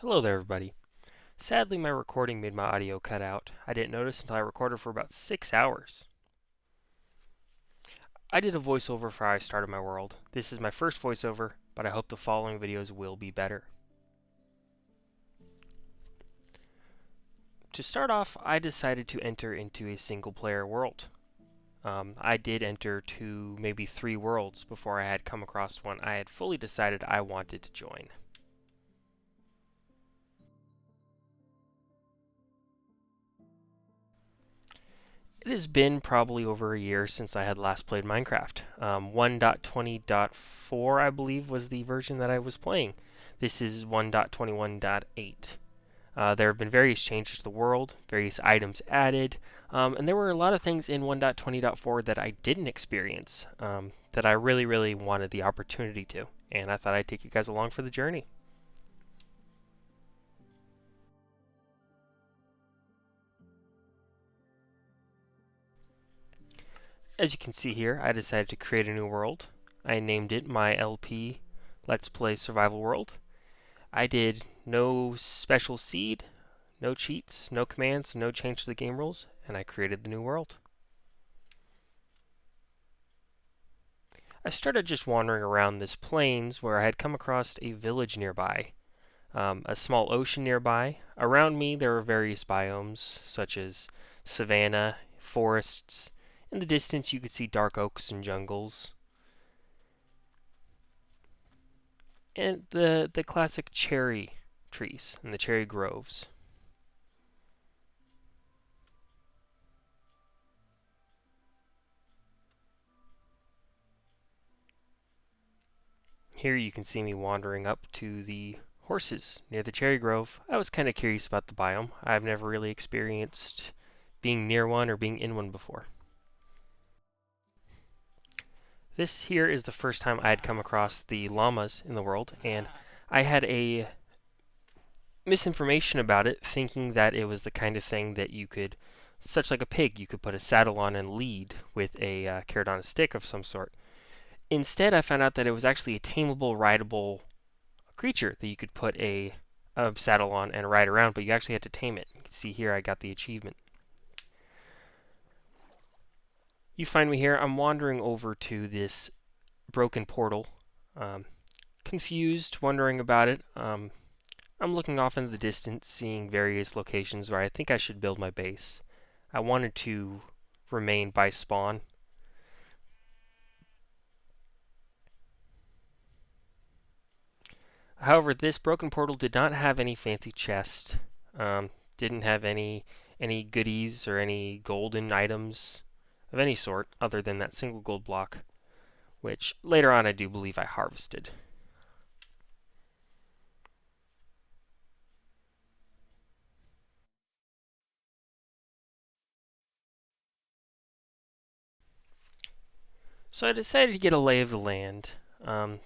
Hello there, everybody. Sadly, my recording made my audio cut out. I didn't notice until I recorded for about 6 hours. I did a voiceover for how I started my world. This is my first voiceover, but I hope the following videos will be better. To start off, I decided to enter into a single player world. I did enter two, maybe three worlds before I had come across one I had fully decided I wanted to join. It has been probably over a year since I had last played Minecraft. 1.20.4, I believe, was the version that I was playing. This is 1.21.8. There have been various changes to the world, various items added, and there were a lot of things in 1.20.4 that I didn't experience that I really wanted the opportunity to, and I thought I'd take you guys along for the journey. As you can see here, I decided to create a new world. I named it my LP Let's Play Survival World. I did no special seed, no cheats, no commands, no change to the game rules, and I created the new world. I started just wandering around this plains where I had come across a village nearby, a small ocean nearby. Around me there were various biomes such as savanna, forests. In the distance you could see dark oaks and jungles. And the classic cherry trees and the cherry groves. Here you can see me wandering up to the horses near the cherry grove. I was kind of curious about the biome. I've never really experienced being near one or being in one before. This here is the first time I had come across the llamas in the world, and I had a misinformation about it, thinking that it was the kind of thing that you could, such like a pig, you could put a saddle on and lead with a carrot on a stick of some sort. Instead, I found out that it was actually a tameable, rideable creature that you could put a saddle on and ride around, but you actually had to tame it. You can see here I got the achievement. You find me here. I'm wandering over to this broken portal, um, confused, wondering about it. I'm looking off into the distance, seeing various locations where I think I should build my base. I wanted to remain by spawn. However, this broken portal did not have any fancy chests. Didn't have any goodies or any golden items of any sort other than that single gold block, which later on I do believe I harvested. So I decided to get a lay of the land,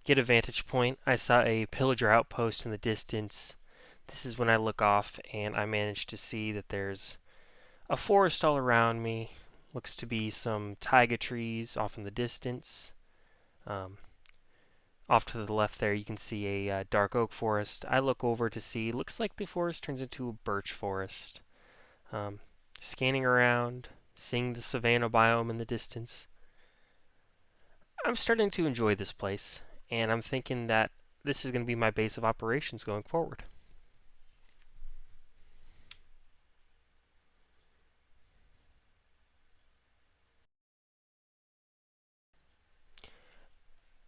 get a vantage point. I saw a pillager outpost in the distance. This is when I look off and I manage to see that there's a forest all around me. Looks to be some taiga trees off in the distance. Um, Off to the left there, you can see a dark oak forest. I look over to see, looks like the forest turns into a birch forest. Um, Scanning around, seeing the savanna biome in the distance. I'm starting to enjoy this place, and I'm thinking that this is going to be my base of operations going forward.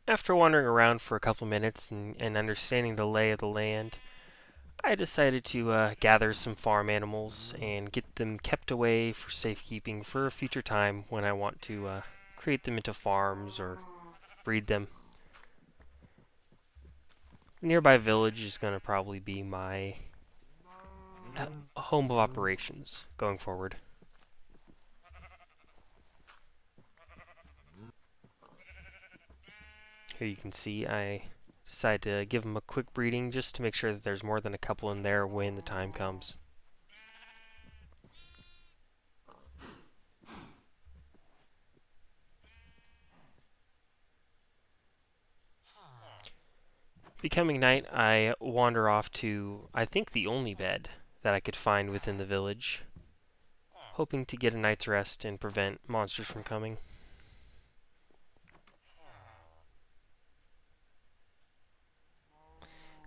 After wandering around for a couple minutes and understanding the lay of the land, I decided to gather some farm animals and get them kept away for safekeeping for a future time when I want to create them into farms or breed them. A nearby village is going to probably be my home of operations going forward. Here you can see I decided to give them a quick breeding just to make sure that there's more than a couple in there when the time comes. Becoming night, I wander off to, I think, the only bed that I could find within the village, hoping to get a night's rest and prevent monsters from coming.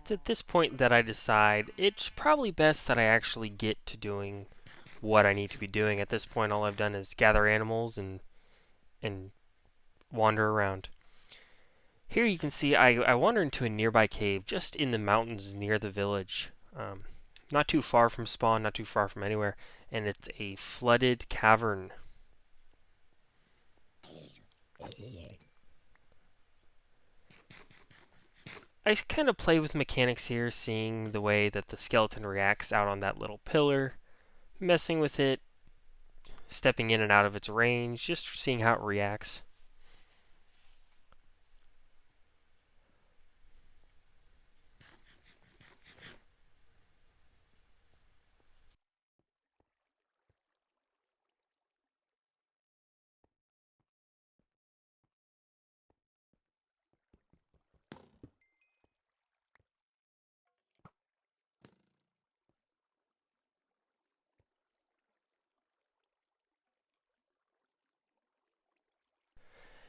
It's at this point that I decide it's probably best that I actually get to doing what I need to be doing. At this point, all I've done is gather animals and wander around. Here you can see I wander into a nearby cave just in the mountains near the village. Not too far from spawn, not too far from anywhere, and it's a flooded cavern. I kind of play with mechanics here, seeing the way that the skeleton reacts out on that little pillar, messing with it, stepping in and out of its range, just seeing how it reacts.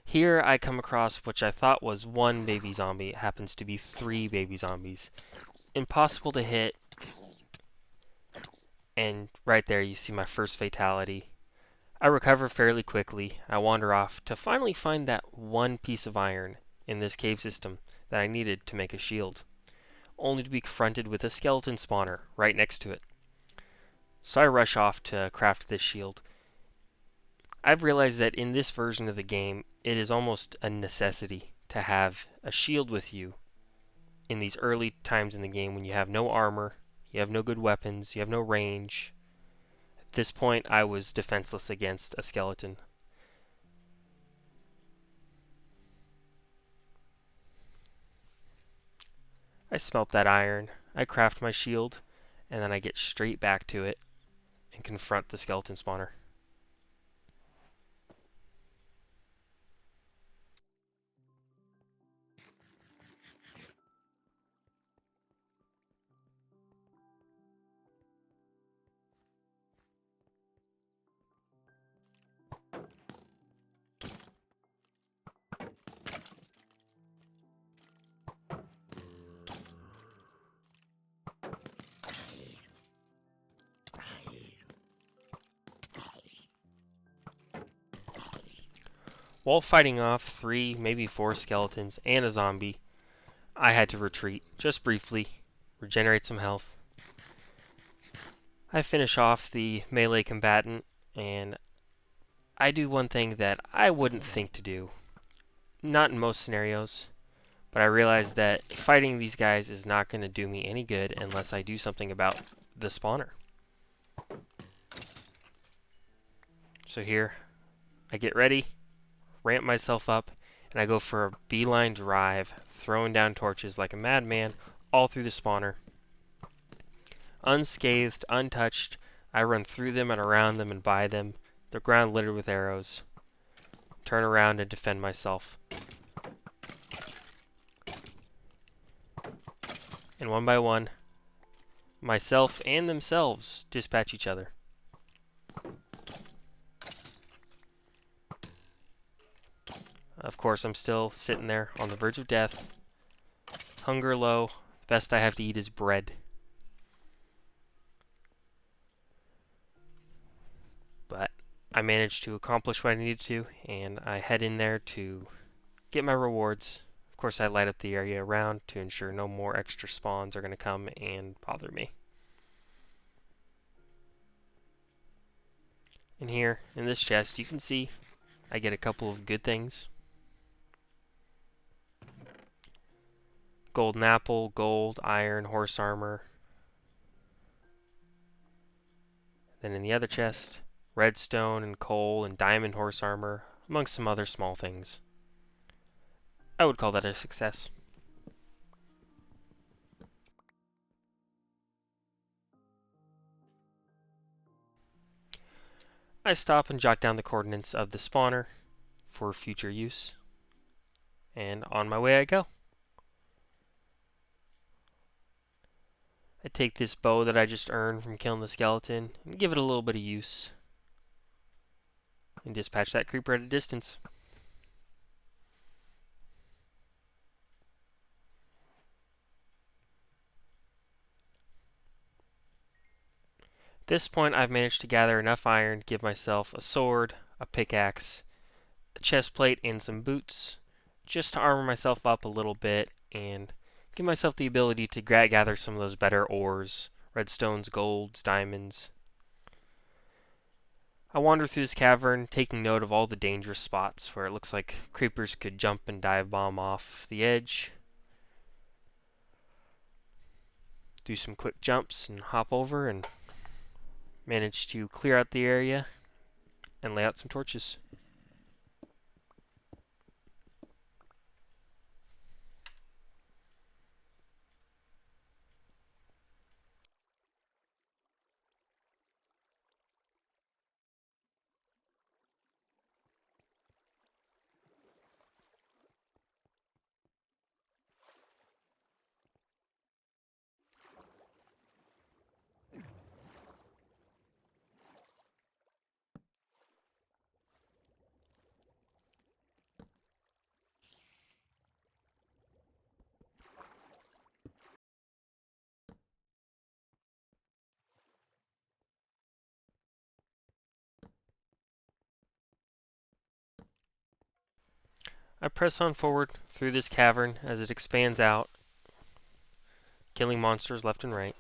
Here I come across which I thought was one baby zombie. It happens to be three baby zombies. Impossible to hit, and right there you see my first fatality. I recover fairly quickly. I wander off to finally find that one piece of iron in this cave system that I needed to make a shield, only to be confronted with a skeleton spawner right next to it. So I rush off to craft this shield. I've realized that in this version of the game, it is almost a necessity to have a shield with you in these early times in the game when you have no armor, you have no good weapons, you have no range. At this point, I was defenseless against a skeleton. I smelt that iron, I craft my shield, and then I get straight back to it and confront the skeleton spawner. While fighting off 3, maybe 4 skeletons and a zombie, I had to retreat, just briefly, regenerate some health. I finish off the melee combatant, and I do one thing that I wouldn't think to do. Not in most scenarios, but I realize that fighting these guys is not going to do me any good unless I do something about the spawner. So here, I get ready, ramp myself up, and I go for a beeline drive, throwing down torches like a madman all through the spawner. Unscathed, untouched, I run through them and around them and by them, the ground littered with arrows. Turn around and defend myself. And one by one, myself and themselves dispatch each other. Of course, I'm still sitting there on the verge of death. Hunger low. The best I have to eat is bread. But I managed to accomplish what I needed to, and I head in there to get my rewards. Of course, I light up the area around to ensure no more extra spawns are going to come and bother me. And here, in this chest, you can see I get a couple of good things. Golden apple, gold, iron, horse armor. Then in the other chest, redstone and coal and diamond horse armor, amongst some other small things. I would call that a success. I stop and jot down the coordinates of the spawner for future use, and on my way I go. I take this bow that I just earned from killing the skeleton and give it a little bit of use. And dispatch that creeper at a distance. At this point, I've managed to gather enough iron to give myself a sword, a pickaxe, a chest plate, and some boots, just to armor myself up a little bit and give myself the ability to gather some of those better ores, redstones, golds, diamonds. I wander through this cavern, taking note of all the dangerous spots where it looks like creepers could jump and dive bomb off the edge. Do some quick jumps and hop over and manage to clear out the area and lay out some torches. I press on forward through this cavern as it expands out, killing monsters left and right.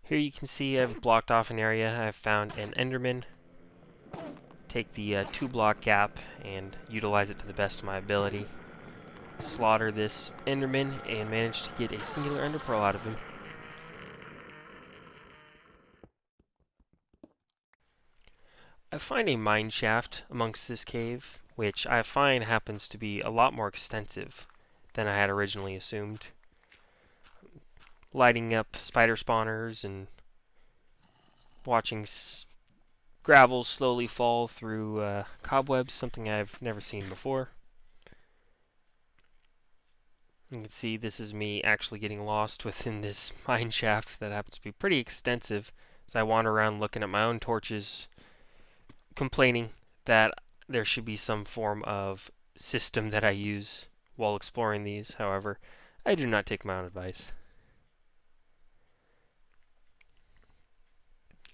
Here you can see I've blocked off an area. I've found an Enderman. Take the 2 block gap and utilize it to the best of my ability. Slaughter this Enderman and manage to get a singular Ender Pearl out of him. I find a mine shaft amongst this cave, which I find happens to be a lot more extensive than I had originally assumed. Lighting up spider spawners and watching gravel slowly fall through cobwebs, something I've never seen before. You can see this is me actually getting lost within this mine shaft that happens to be pretty extensive. As I wander around looking at my own torches, complaining that there should be some form of system that I use while exploring these. However, I do not take my own advice.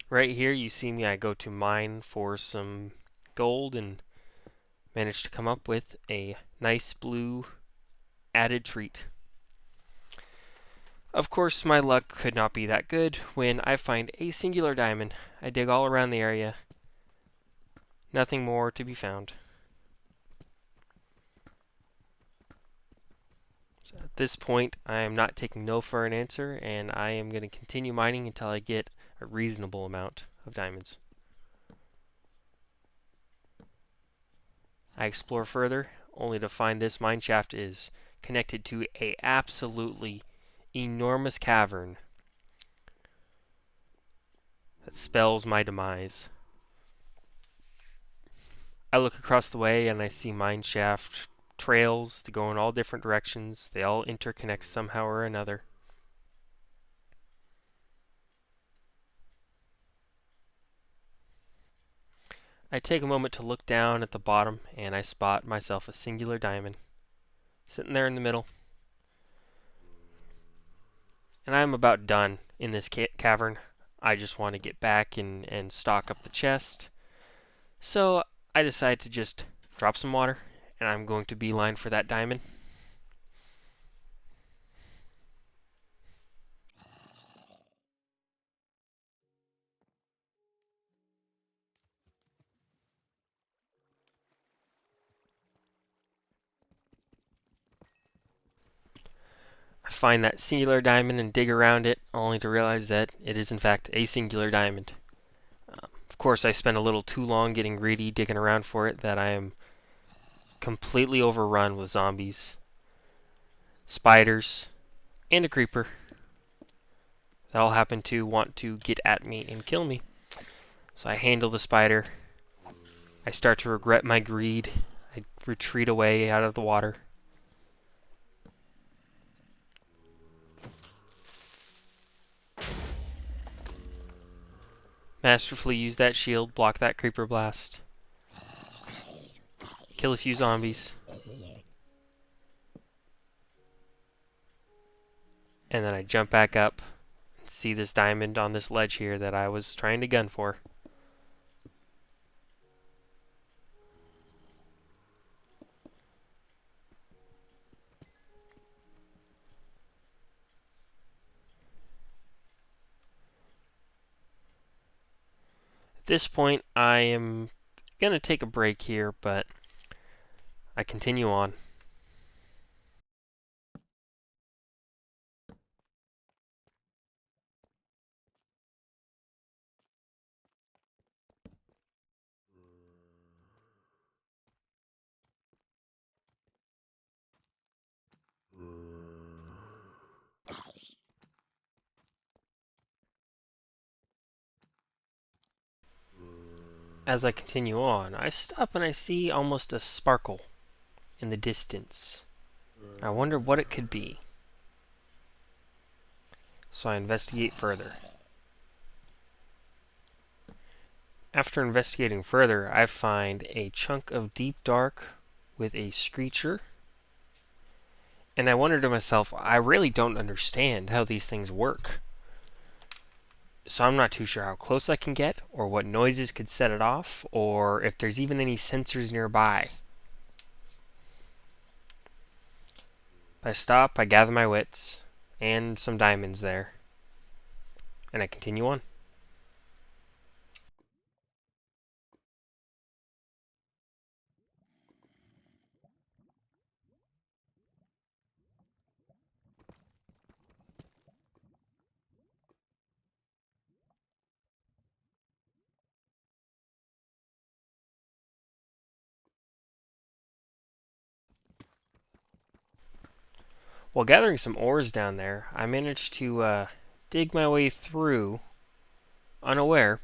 Right here you see me, I go to mine for some gold and manage to come up with a nice blue added treat. Of course, my luck could not be that good when I find a singular diamond. I dig all around the area. Nothing more to be found. So at this point, I am not taking no for an answer, and I am going to continue mining until I get a reasonable amount of diamonds. I explore further, only to find this mine shaft is connected to a absolutely enormous cavern that spells my demise. I look across the way and I see mine shaft trails to go in all different directions. They all interconnect somehow or another. I take a moment to look down at the bottom and I spot myself a singular diamond sitting there in the middle. And I'm about done in this cavern. I just want to get back and stock up the chest. So I decide to just drop some water and I'm going to beeline for that diamond. I find that singular diamond and dig around it, only to realize that it is in fact a singular diamond. Of course, I spend a little too long getting greedy digging around for it that I am completely overrun with zombies, spiders, and a creeper that all happen to want to get at me and kill me. So I handle the spider. I start to regret my greed. I retreat away out of the water. Masterfully use that shield, block that creeper blast, kill a few zombies, and then I jump back up and see this diamond on this ledge here that I was trying to gun for. At this point, I am going to take a break here, but I continue on. As I continue on, I stop and I see almost a sparkle in the distance. I wonder what it could be. So I investigate further. After investigating further, I find a chunk of deep dark with a screecher. And I wonder to myself, I really don't understand how these things work. So I'm not too sure how close I can get, or what noises could set it off, or if there's even any sensors nearby. I stop, I gather my wits, and some diamonds there, and I continue on. While gathering some ores down there, I managed to dig my way through, unaware,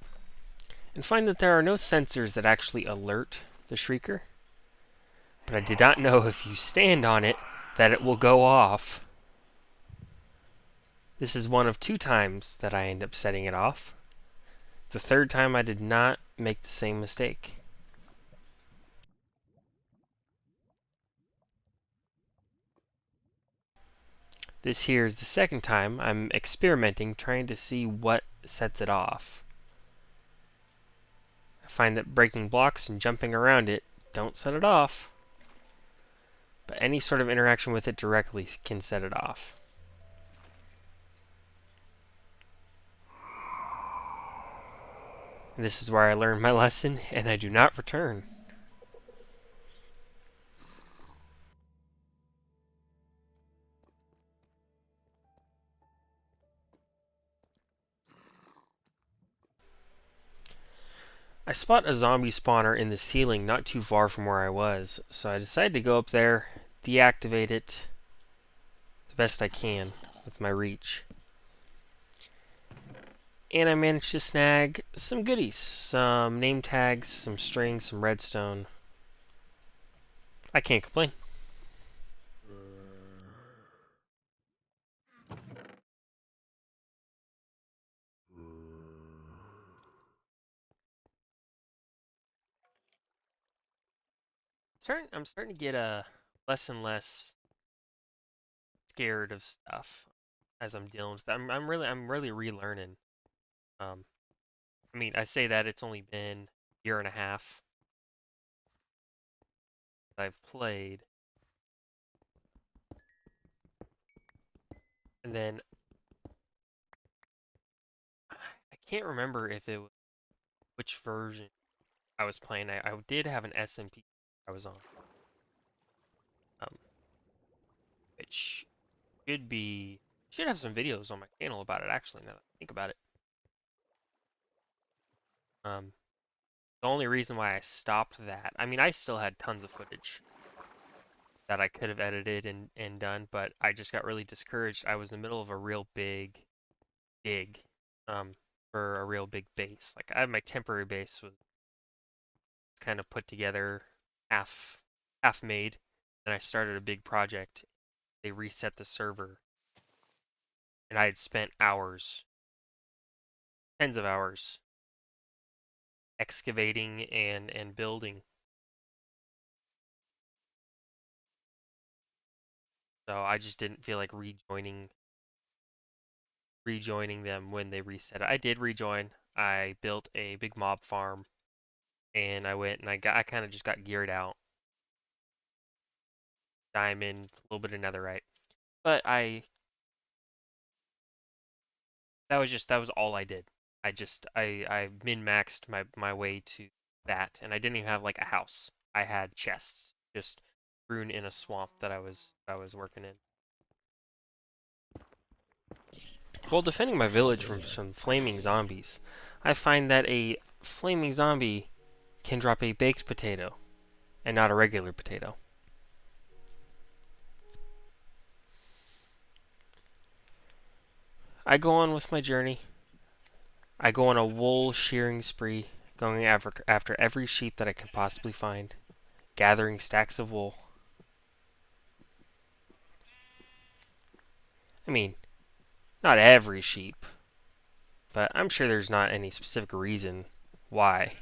and find that there are no sensors that actually alert the Shrieker. But I did not know if you stand on it, that it will go off. This is one of 2 times that I end up setting it off. The 3rd time I did not make the same mistake. This here is the 2nd time I'm experimenting, trying to see what sets it off. I find that breaking blocks and jumping around it don't set it off, but any sort of interaction with it directly can set it off. And this is where I learned my lesson, and I do not return. I spot a zombie spawner in the ceiling not too far from where I was, so I decide to go up there, deactivate it the best I can with my reach. And I managed to snag some goodies, some name tags, some string, some redstone. I can't complain. I'm starting to get less and less scared of stuff as I'm dealing with that. I'm really relearning. Um, I mean, I say that it's only been a year and a half that I've played, and then I can't remember if it was which version I was playing. I did have an SMP I was on, um, which should have some videos on my channel about it. Actually, now that I think about it, um, the only reason why I stopped that, I mean, I still had tons of footage, that I could have edited and done, but I just got really discouraged. I was in the middle of a real big dig um, for a real big base. Like I had my temporary base was kind of put together, half half made, and I started a big project. They reset the server, and I had spent hours, tens of hours, excavating and building. So I just didn't feel like rejoining them when they reset it. I did rejoin. I built a big mob farm, and I went and I kind of just got geared out, diamond, a little bit of netherite. But I that was all I did. I min maxed my way to that, and I didn't even have like a house. I had chests just strewn in a swamp that I was working in. While defending my village from some flaming zombies, I find that a flaming zombie can drop a baked potato and not a regular potato. I go on with my journey. I go on a wool shearing spree, going after every sheep that I can possibly find, gathering stacks of wool. I mean, not every sheep, but I'm sure there's not any specific reason why.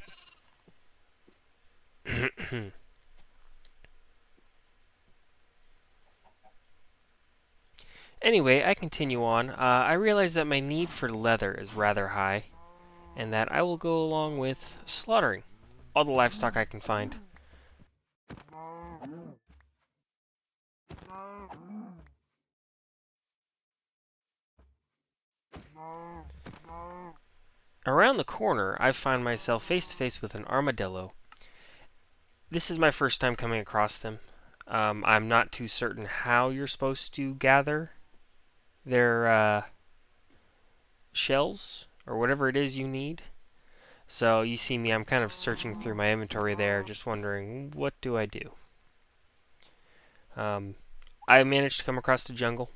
Anyway, I continue on. I realize that my need for leather is rather high, and that I will go along with slaughtering all the livestock I can find. Around the corner, I find myself face to face with an armadillo. This is my first time coming across them. I'm not too certain how you're supposed to gather their shells or whatever it is you need. So you see me, I'm kind of searching through my inventory there, just wondering what do I do. Um, I managed to come across the jungle.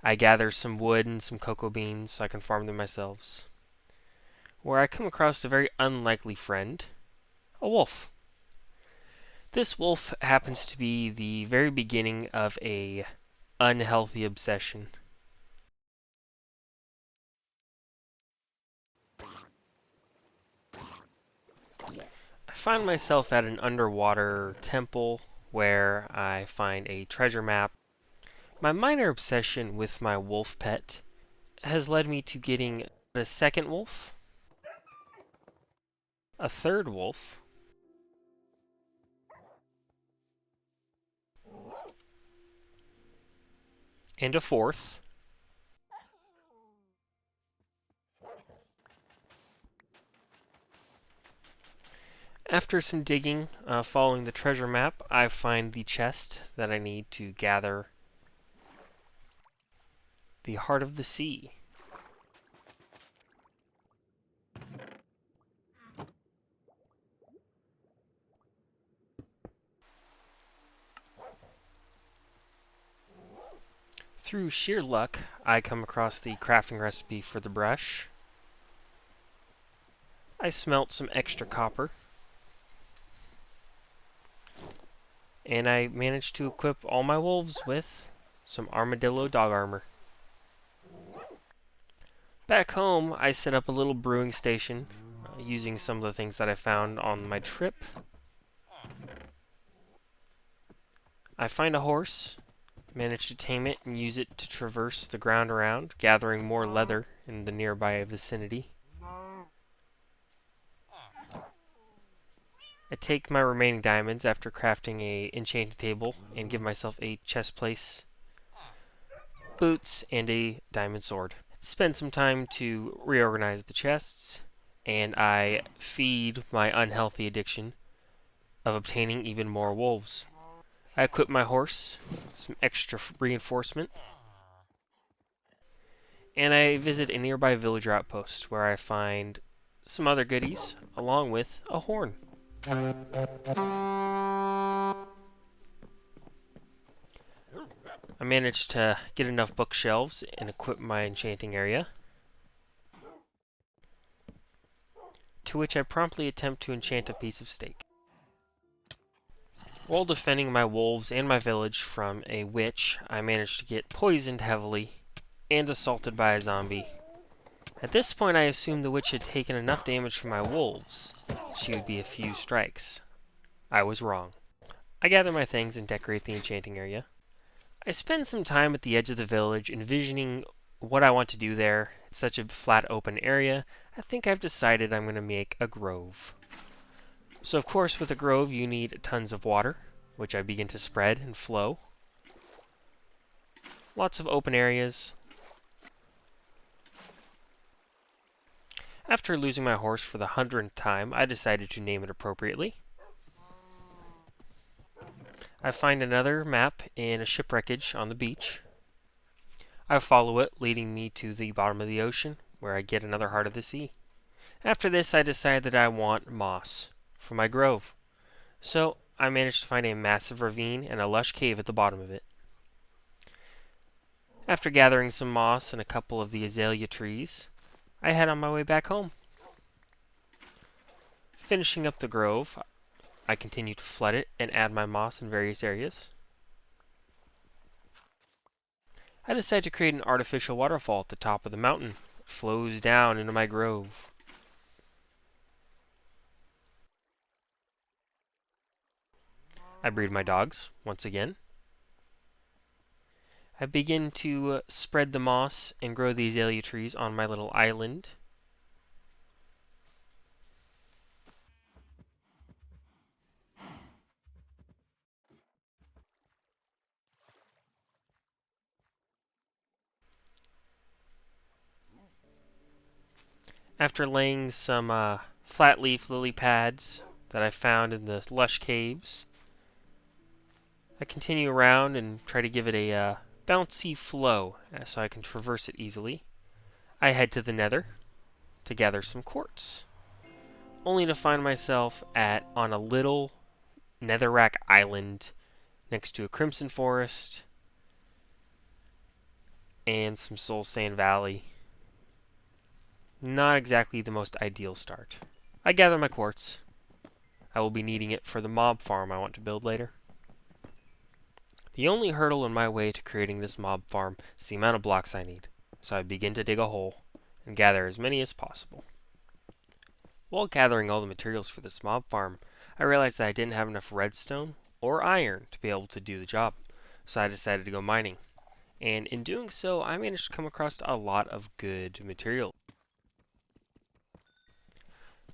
I gather some wood and some cocoa beans so I can farm them myself. Where I come across a very unlikely friend, a wolf. This wolf happens to be the very beginning of a unhealthy obsession. I find myself at an underwater temple where I find a treasure map. My minor obsession with my wolf pet has led me to getting a second wolf, a third wolf, and a fourth. After some digging, following the treasure map, I find the chest that I need to gather the heart of the sea. Through sheer luck, I come across the crafting recipe for the brush. I smelt some extra copper, and I managed to equip all my wolves with some armadillo dog armor. Back home, I set up a little brewing station using some of the things that I found on my trip. I find a horse, manage to tame it, and use it to traverse the ground around, gathering more leather in the nearby vicinity. I take my remaining diamonds after crafting a enchanted table and give myself a chest plate, boots, and a diamond sword. Spend some time to reorganize the chests, and I feed my unhealthy addiction of obtaining even more wolves. I equip my horse, some extra reinforcement, and I visit a nearby villager outpost where I find some other goodies, along with a horn. managed to get enough bookshelves and equip my enchanting area, to which I promptly attempt to enchant a piece of steak. While defending my wolves and my village from a witch, I managed to get poisoned heavily and assaulted by a zombie. At this point, I assumed the witch had taken enough damage from my wolves. She would be a few strikes. I was wrong. I gather my things and decorate the enchanting area. I spend some time at the edge of the village envisioning what I want to do there. It's such a flat open area. I think I've decided I'm going to make a grove. So of course with a grove you need tons of water, which I begin to spread and flow. Lots of open areas. After losing my horse for the 100th time, I decided to name it appropriately. I find another map in a shipwreckage on the beach. I follow it, leading me to the bottom of the ocean, where I get another heart of the sea. After this, I decide that I want moss for my grove. So I managed to find a massive ravine and a lush cave at the bottom of it. After gathering some moss and a couple of the azalea trees, I head on my way back home. Finishing up the grove, I continue to flood it and add my moss in various areas. I decide to create an artificial waterfall at the top of the mountain. It flows down into my grove. I breed my dogs once again. I begin to spread the moss and grow the azalea trees on my little island. After laying some flat leaf lily pads that I found in the lush caves, I continue around and try to give it a bouncy flow so I can traverse it easily. I head to the nether to gather some quartz, only to find myself on a little netherrack island next to a crimson forest and some soul sand valley. Not exactly the most ideal start. I gather my quartz. I will be needing it for the mob farm I want to build later. The only hurdle in my way to creating this mob farm is the amount of blocks I need, so I begin to dig a hole and gather as many as possible. While gathering all the materials for this mob farm, I realized that I didn't have enough redstone or iron to be able to do the job, so I decided to go mining. And in doing so, I managed to come across a lot of good material.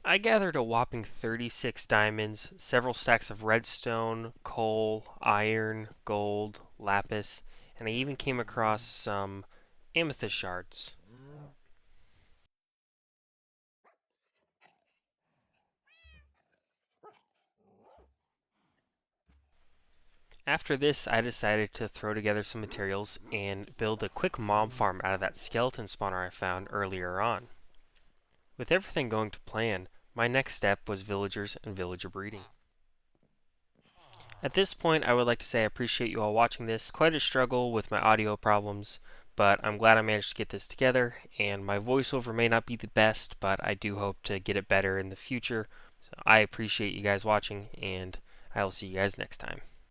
I gathered a whopping 36 diamonds, several stacks of redstone, coal, iron, gold, lapis, and I even came across some amethyst shards. After this, I decided to throw together some materials and build a quick mob farm out of that skeleton spawner I found earlier on. With everything going to plan, my next step was villagers and villager breeding. At this point, I would like to say I appreciate you all watching this. Quite a struggle with my audio problems, but I'm glad I managed to get this together, and my voiceover may not be the best, but I do hope to get it better in the future. So I appreciate you guys watching, and I will see you guys next time.